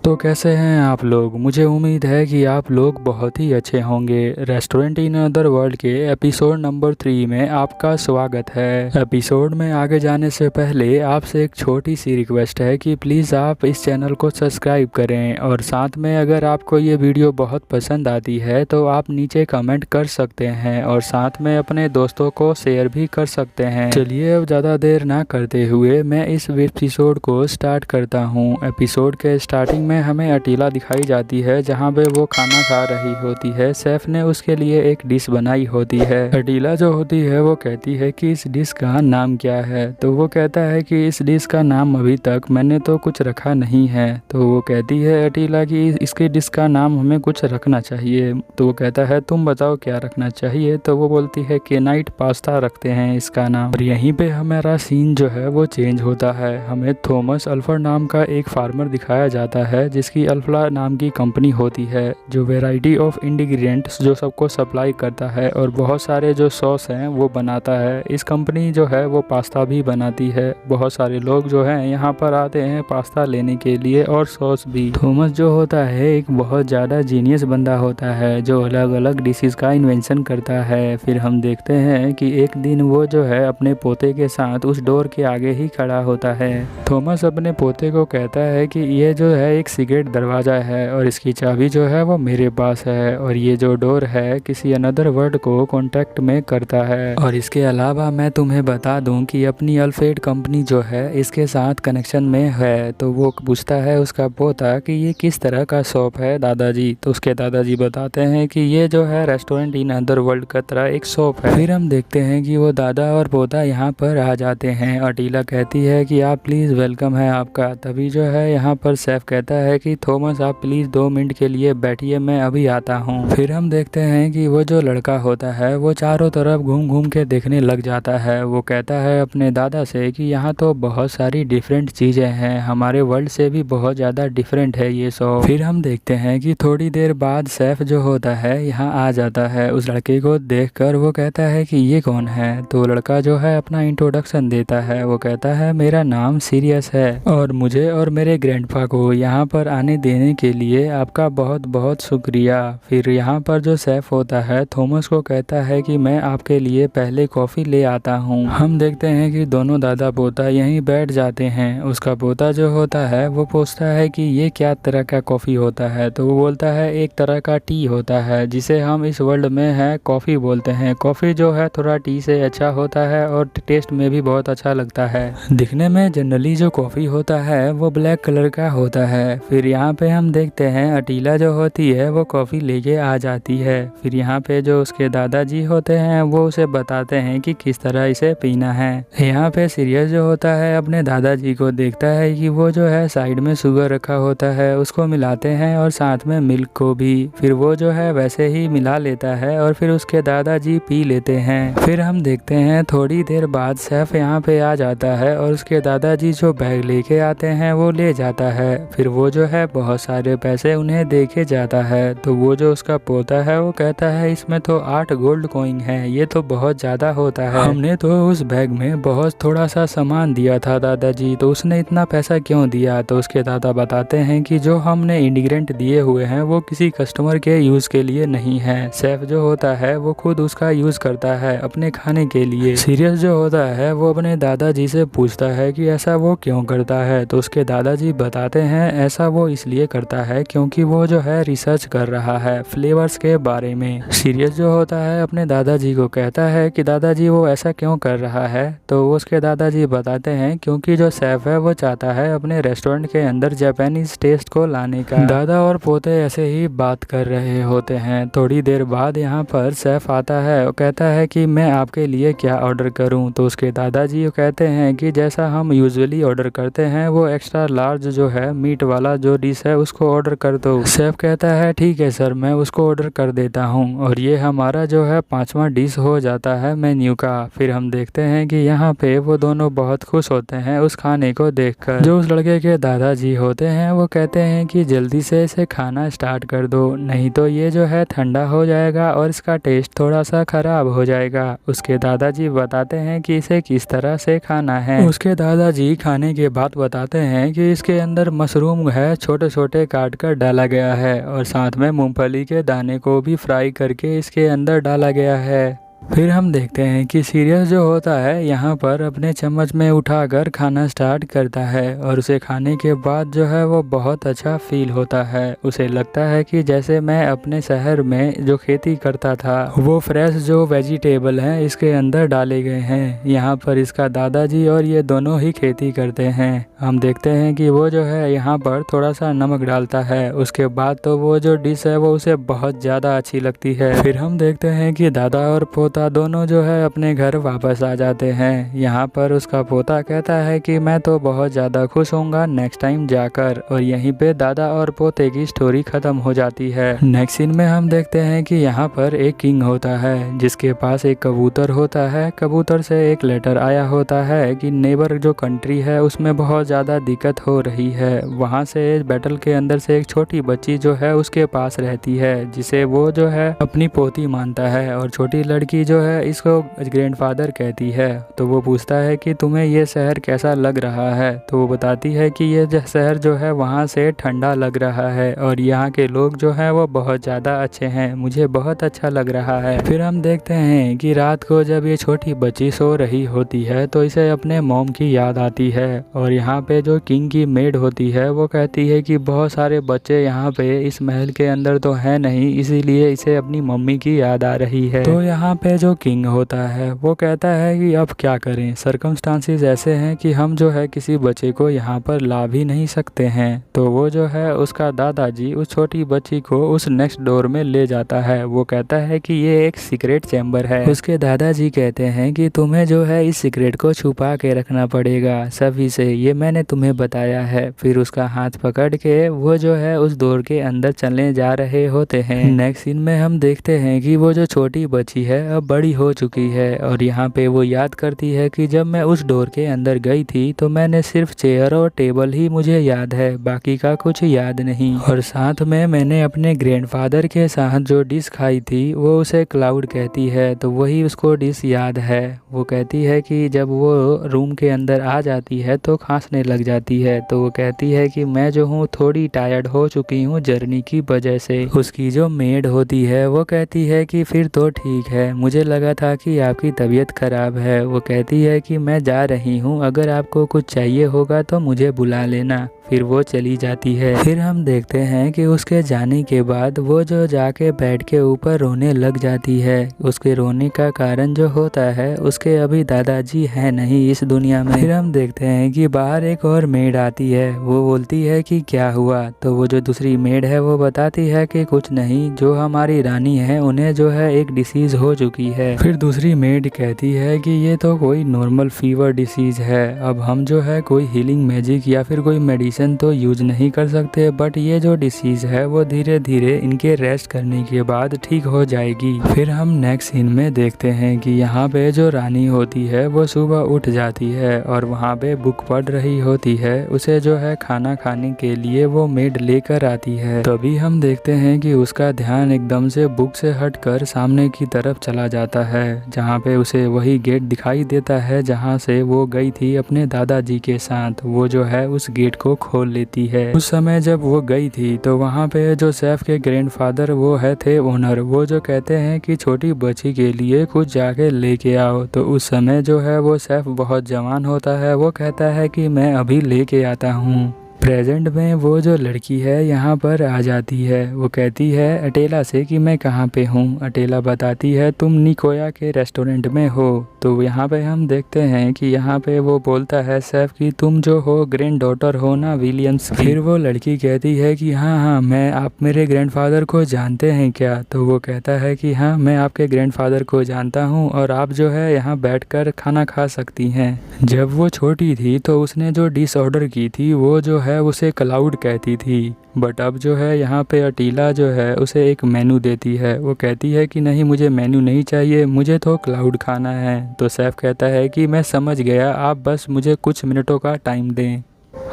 तो कैसे हैं आप लोग। मुझे उम्मीद है कि आप लोग बहुत ही अच्छे होंगे। रेस्टोरेंट इन अदर वर्ल्ड के एपिसोड नंबर 3 में आपका स्वागत है। एपिसोड में आगे जाने से पहले आपसे एक छोटी सी रिक्वेस्ट है कि प्लीज़ आप इस चैनल को सब्सक्राइब करें और साथ में अगर आपको ये वीडियो बहुत पसंद आती है तो आप नीचे कमेंट कर सकते हैं और साथ में अपने दोस्तों को शेयर भी कर सकते हैं। चलिए अब ज़्यादा देर ना करते हुए मैं इस एपिसोड को स्टार्ट करता हूँ। एपिसोड के स्टार्टिंग में हमें अटीला दिखाई जाती है जहाँ पे वो खाना खा रही होती है। सैफ ने उसके लिए एक डिश बनाई होती है। अटीला जो होती है वो कहती है कि इस डिश का नाम क्या है, तो वो कहता है कि इस डिश का नाम अभी तक मैंने तो कुछ रखा नहीं है। तो वो कहती है अटीला कि इसके डिश का नाम हमें कुछ रखना चाहिए। तो वो कहता है तुम बताओ क्या रखना चाहिए। तो वो बोलती है केनाइट पास्ता रखते हैं इसका नाम। और यहीं पे हमारा सीन जो है वो चेंज होता है। हमें थॉमस अल्फर नाम का एक फार्मर दिखाया जाता है जिसकी अल्फा नाम की कंपनी होती है जो वेराइटी ऑफ इंग्रेडिएंट्स जो सबको सप्लाई करता है और बहुत सारे जो सॉस हैं वो बनाता है। इस कंपनी जो है वो पास्ता भी बनाती है। बहुत सारे लोग जो हैं यहाँ पर आते हैं पास्ता लेने के लिए और सॉस भी। थॉमस जो होता है एक बहुत ज़्यादा जीनियस बंदा होता है जो अलग अलग डिशेस का इन्वेंशन करता है। फिर हम देखते हैं कि एक दिन वो जो है अपने पोते के साथ उस डोर के आगे ही खड़ा होता है। थॉमस अपने पोते को कहता है कि ये जो है एक सीक्रेट दरवाज़ा है और इसकी चाबी जो है वो मेरे पास है और ये जो डोर है किसी अनदर वर्ल्ड को कांटेक्ट में करता है। और इसके अलावा मैं तुम्हें बता दूं कि अपनी अल्फ्रेड कंपनी जो है इसके साथ कनेक्शन में है। तो वो पूछता है उसका पोता कि ये किस तरह का शॉप है दादाजी। तो उसके दादाजी बताते हैं कि ये जो है रेस्टोरेंट इन अदर वर्ल्ड का तरह एक शॉप है। फिर हम देखते हैं कि वो दादा और पोता यहाँ पर आ जाते हैं। अटीला कहती है कि आप प्लीज़ वेलकम है आपका। तभी जो है यहाँ पर सैफ कहता है कि थॉमस आप प्लीज़ 2 मिनट के लिए बैठिए, मैं अभी आता हूँ। फिर हम देखते हैं कि वो जो लड़का होता है वो चारों तरफ घूम घूम के देखने लग जाता है। वो कहता है अपने दादा से कि यहाँ तो बहुत सारी डिफरेंट चीज़ें हैं, हमारे वर्ल्ड से भी बहुत ज़्यादा डिफरेंट है ये सब। फिर हम देखते हैं कि थोड़ी देर बाद सैफ जो होता है यहाँ आ जाता है। उस लड़के को देखकर वो कहता है कि ये कौन है। तो लड़का जो है अपना इंट्रोडक्शन देता है। वो कहता है मेरा नाम सीरियस है और मुझे और मेरे ग्रैंडपा को यहाँ पर आने देने के लिए आपका बहुत बहुत शुक्रिया। फिर यहाँ पर जो सैफ होता है थॉमस को कहता है कि मैं आपके लिए पहले कॉफ़ी ले आता हूँ। हम देखते हैं कि दोनों दादा पोता यहीं बैठ जाते हैं। उसका पोता जो होता है वो पूछता है कि ये क्या तरह का कॉफ़ी होता है। तो वो बोलता है एक तरह का टी होता है जिसे हम इस वर्ल्ड में है कॉफ़ी बोलते हैं। कॉफ़ी जो है थोड़ा टी से अच्छा होता है और टेस्ट में भी बहुत अच्छा लगता है। दिखने में जनरली जो कॉफ़ी होता है वो ब्लैक कलर का होता है। फिर यहाँ पे हम देखते हैं अटीला जो होती है वो कॉफ़ी लेके आ जाती है। फिर यहाँ पे जो उसके दादाजी होते हैं वो उसे बताते हैं कि किस तरह इसे पीना है। यहाँ पे सीरियस जो होता है अपने दादाजी को देखता है कि वो जो है साइड में शुगर रखा होता है उसको मिलाते हैं और साथ में मिल्क को भी। फिर वो जो है वैसे ही मिला लेता है और फिर उसके दादाजी पी लेते हैं। फिर हम देखते हैं थोड़ी देर बाद सैफ यहाँ पे आ जाता है और उसके दादाजी जो बैग लेके आते हैं वो ले जाता है। फिर वो जो है बहुत सारे पैसे उन्हें देके जाता है। तो वो जो उसका पोता है वो कहता है इसमें तो 8 गोल्ड कॉइन है, ये तो बहुत ज़्यादा होता है। हमने तो उस बैग में बहुत थोड़ा सा सामान दिया था दादाजी, तो उसने इतना पैसा क्यों दिया। तो उसके दादा बताते हैं कि जो हमने इंग्रेडिएंट दिए हुए हैं वो किसी कस्टमर के यूज़ के लिए नहीं है। सैफ जो होता है वो खुद उसका यूज़ करता है अपने खाने के लिए। सीरियस जो होता है वो अपने दादाजी से पूछता है कि ऐसा वो क्यों करता है। तो उसके दादाजी बताते हैं ऐसा वो इसलिए करता है क्योंकि वो जो है रिसर्च कर रहा है फ्लेवर्स के बारे में। सीरियस जो होता है अपने दादाजी को कहता है कि दादाजी वो ऐसा क्यों कर रहा है। तो उसके दादाजी बताते हैं क्योंकि जो सैफ है वो चाहता है अपने रेस्टोरेंट के अंदर जापानीज टेस्ट को लाने का। दादा और पोते ऐसे ही बात कर रहे होते हैं। थोड़ी देर बाद यहाँ पर सैफ आता है और कहता है कि मैं आपके लिए क्या ऑर्डर करूँ। तो उसके दादाजी कहते हैं कि जैसा हम यूजुअली ऑर्डर करते हैं वो एक्स्ट्रा लार्ज जो है मीट वाला जो डिश है उसको ऑर्डर कर दो। सैफ कहता है ठीक है सर, मैं उसको ऑर्डर कर देता हूँ। और ये हमारा जो है 5वां डिश हो जाता है मेन्यू का। फिर हम देखते हैं कि यहाँ पे वो दोनों बहुत खुश होते हैं उस खाने को देखकर। जो उस लड़के के दादाजी होते हैं वो कहते हैं कि जल्दी से इसे खाना स्टार्ट कर दो, नहीं तो ये जो है ठंडा हो जाएगा और इसका टेस्ट थोड़ा सा खराब हो जाएगा। उसके दादाजी बताते हैं कि इसे किस तरह से खाना है। उसके दादाजी खाने के बाद बताते हैं कि इसके अंदर मशरूम है छोटे छोटे काट कर डाला गया है और साथ में मूंगफली के दाने को भी फ्राई करके इसके अंदर डाला गया है। फिर हम देखते हैं कि सीरियस जो होता है यहाँ पर अपने चम्मच में उठाकर खाना स्टार्ट करता है और उसे खाने के बाद जो है वो बहुत अच्छा फील होता है। उसे लगता है कि जैसे मैं अपने शहर में जो खेती करता था वो फ्रेश जो वेजिटेबल हैं इसके अंदर डाले गए हैं। यहाँ पर इसका दादाजी और ये दोनों ही खेती करते हैं। हम देखते हैं कि वो जो है यहाँ पर थोड़ा सा नमक डालता है, उसके बाद तो वो जो डिश है वो उसे बहुत ज़्यादा अच्छी लगती है। फिर हम देखते हैं कि दादा और पोता दोनों जो है अपने घर वापस आ जाते हैं। यहाँ पर उसका पोता कहता है कि मैं तो बहुत ज़्यादा खुश होऊंगा नेक्स्ट टाइम जाकर, और यहीं पे दादा और पोते की स्टोरी ख़त्म हो जाती है। नेक्स्ट सीन में हम देखते हैं कि यहाँ पर एक किंग होता है जिसके पास एक कबूतर होता है। कबूतर से एक लेटर आया होता है कि नेबर जो कंट्री है उसमें बहुत ज़्यादा दिक्कत हो रही है। वहाँ से बैटल के अंदर से एक छोटी बच्ची जो है उसके पास रहती है जिसे वो जो है अपनी पोती मानता है, और छोटी लड़की जो है इसको ग्रैंडफादर कहती है। तो वो पूछता है कि तुम्हें ये शहर कैसा लग रहा है, तो वो बताती है कि ये शहर जो है वहाँ से ठंडा लग रहा है और यहाँ के लोग जो है वो बहुत ज़्यादा अच्छे हैं, मुझे बहुत अच्छा लग रहा है। फिर हम देखते हैं कि रात को जब ये छोटी बच्ची सो रही होती है तो इसे अपने मॉम की याद आती है, और यहाँ पे जो किंग की मेड होती है वो कहती है कि बहुत सारे बच्चे यहाँ पे इस महल के अंदर तो है नहीं, इसीलिए इसे अपनी मम्मी की याद आ रही है। तो यहाँ पे जो किंग होता है वो कहता है कि अब क्या करें, सर्कमस्टांसेस ऐसे हैं कि हम जो है किसी बच्चे को यहाँ पर ला भी नहीं सकते हैं। तो वो जो है उसका दादाजी उस छोटी बच्ची को उस नेक्स्ट डोर में ले जाता है। वो कहता है कि ये एक सीक्रेट चैम्बर है। उसके दादाजी कहते हैं कि तुम्हें जो है इस सीक्रेट को छुपा के रखना पड़ेगा सभी से, ये मैंने तुम्हें बताया है। फिर उसका हाथ पकड़ के वो जो है उस डोर के अंदर चलने जा रहे होते हैं। नेक्स्ट सीन में हम देखते हैं कि वो जो छोटी बच्ची है अब बड़ी हो चुकी है, और यहाँ पे वो याद करती है कि जब मैं उस डोर के अंदर गई थी तो मैंने सिर्फ चेयर और टेबल ही मुझे याद है, बाकी का कुछ याद नहीं। और साथ में मैंने अपने ग्रैंडफादर के साथ जो डिश खाई थी वो उसे क्लाउड कहती है, तो वही उसको डिश याद है। वो कहती है कि जब वो रूम के अंदर आ जाती है तो खांसने लग जाती है। तो वो कहती है कि मैं जो हूँ थोड़ी टायर्ड हो चुकी हूँ जर्नी की वजह से। उसकी जो मेड होती है वो कहती है कि फिर तो ठीक है, मुझे लगा था कि आपकी तबीयत खराब है। वो कहती है कि मैं जा रही हूँ, अगर आपको कुछ चाहिए होगा तो मुझे बुला लेना। फिर वो चली जाती है। फिर हम देखते हैं कि उसके जाने के बाद वो जो जाके बेड के ऊपर रोने लग जाती है। उसके रोने का कारण जो होता है उसके अभी दादाजी है नहीं इस दुनिया में। फिर हम देखते हैं कि बाहर एक और मेड आती है। वो बोलती है कि क्या हुआ, तो वो जो दूसरी मेड है वो बताती है कि कुछ नहीं, जो हमारी रानी है उन्हें जो है एक डिसीज हो चुकी है। फिर दूसरी मेड कहती है कि ये तो कोई नॉर्मल फीवर डिसीज है, अब हम जो है कोई हीलिंग मैजिक या फिर कोई मेडिसिन तो यूज नहीं कर सकते, बट ये जो डिसीज है वो धीरे धीरे इनके रेस्ट करने के बाद ठीक हो जाएगी। फिर हम नेक्स्ट सीन में देखते हैं कि यहाँ पे जो रानी होती है वो सुबह उठ जाती है और वहाँ पे बुक पढ़ रही होती है। उसे जो है खाना खाने के लिए वो मेड लेकर आती है। तभी हम देखते हैं कि उसका ध्यान एकदम से बुक से हटकर सामने की तरफ चला जाता है, जहाँ पे उसे वही गेट दिखाई देता है जहाँ से वो गई थी अपने दादाजी के साथ। वो जो है उस गेट को खोल लेती है। उस समय जब वो गई थी तो वहाँ पे जो सैफ के ग्रैंडफादर वो है थे ओनर, वो जो कहते हैं कि छोटी बच्ची के लिए कुछ जाके लेके आओ। तो उस समय जो है वो सैफ बहुत जवान होता है। वो कहता है कि मैं अभी लेके आता हूँ। प्रेजेंट में वो जो लड़की है यहाँ पर आ जाती है। वो कहती है अटेला से कि मैं कहाँ पे हूँ। अटेला बताती है तुम निकोया के रेस्टोरेंट में हो। तो यहाँ पे हम देखते हैं कि यहाँ पे वो बोलता है सैफ कि तुम जो हो ग्रैंड डॉटर हो ना विलियम्स की। फिर वो लड़की कहती है कि हाँ हाँ मैं, आप मेरे ग्रैंडफादर को जानते हैं क्या। तो वो कहता है कि हाँ मैं आपके ग्रैंडफादर को जानता हूँ और आप जो है यहाँ बैठकर खाना खा सकती हैं। जब वो छोटी थी तो उसने जो डिश ऑर्डर की थी वो जो है उसे क्लाउड कहती थी, बट अब जो है यहाँ पे अटीला जो है उसे एक मेनू देती है। वो कहती है कि नहीं मुझे मेनू नहीं चाहिए, मुझे तो क्लाउड खाना है। तो सैफ कहता है कि मैं समझ गया, आप बस मुझे कुछ मिनटों का टाइम दें।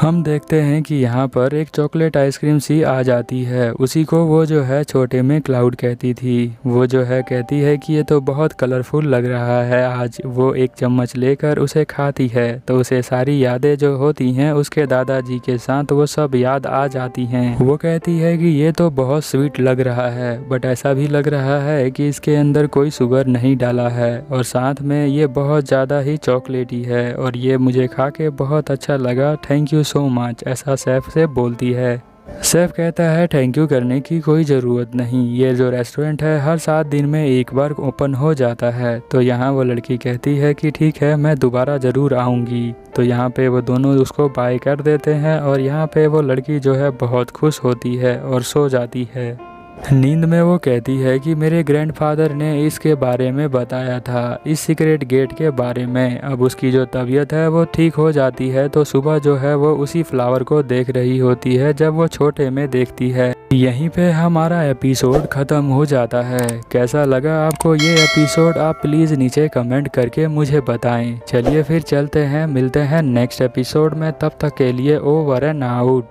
हम देखते हैं कि यहाँ पर एक चॉकलेट आइसक्रीम सी आ जाती है। उसी को वो जो है छोटे में क्लाउड कहती थी। वो जो है कहती है कि ये तो बहुत कलरफुल लग रहा है। आज वो एक चम्मच लेकर उसे खाती है तो उसे सारी यादें जो होती हैं उसके दादाजी के साथ वो सब याद आ जाती हैं। वो कहती है कि ये तो बहुत स्वीट लग रहा है, बट ऐसा भी लग रहा है कि इसके अंदर कोई शुगर नहीं डाला है और साथ में ये बहुत ज़्यादा ही चॉकलेटी है और ये मुझे खा के बहुत अच्छा लगा, थैंक यू सो मच, ऐसा शेफ से बोलती है। शेफ कहता है थैंक यू करने की कोई ज़रूरत नहीं, ये जो रेस्टोरेंट है हर 7 दिन में एक बार ओपन हो जाता है। तो यहाँ वो लड़की कहती है कि ठीक है, मैं दोबारा ज़रूर आऊँगी। तो यहाँ पे वो दोनों उसको बाय कर देते हैं और यहाँ पे वो लड़की जो है बहुत खुश होती है और सो जाती है। नींद में वो कहती है कि मेरे ग्रैंडफादर ने इसके बारे में बताया था, इस सीक्रेट गेट के बारे में। अब उसकी जो तबीयत है वो ठीक हो जाती है तो सुबह जो है वो उसी फ्लावर को देख रही होती है जब वो छोटे में देखती है। यहीं पे हमारा एपिसोड ख़त्म हो जाता है। कैसा लगा आपको ये एपिसोड, आप प्लीज़ नीचे कमेंट करके मुझे बताएं। चलिए फिर चलते हैं, मिलते हैं नेक्स्ट एपिसोड में, तब तक के लिए ओवर एंड आउट।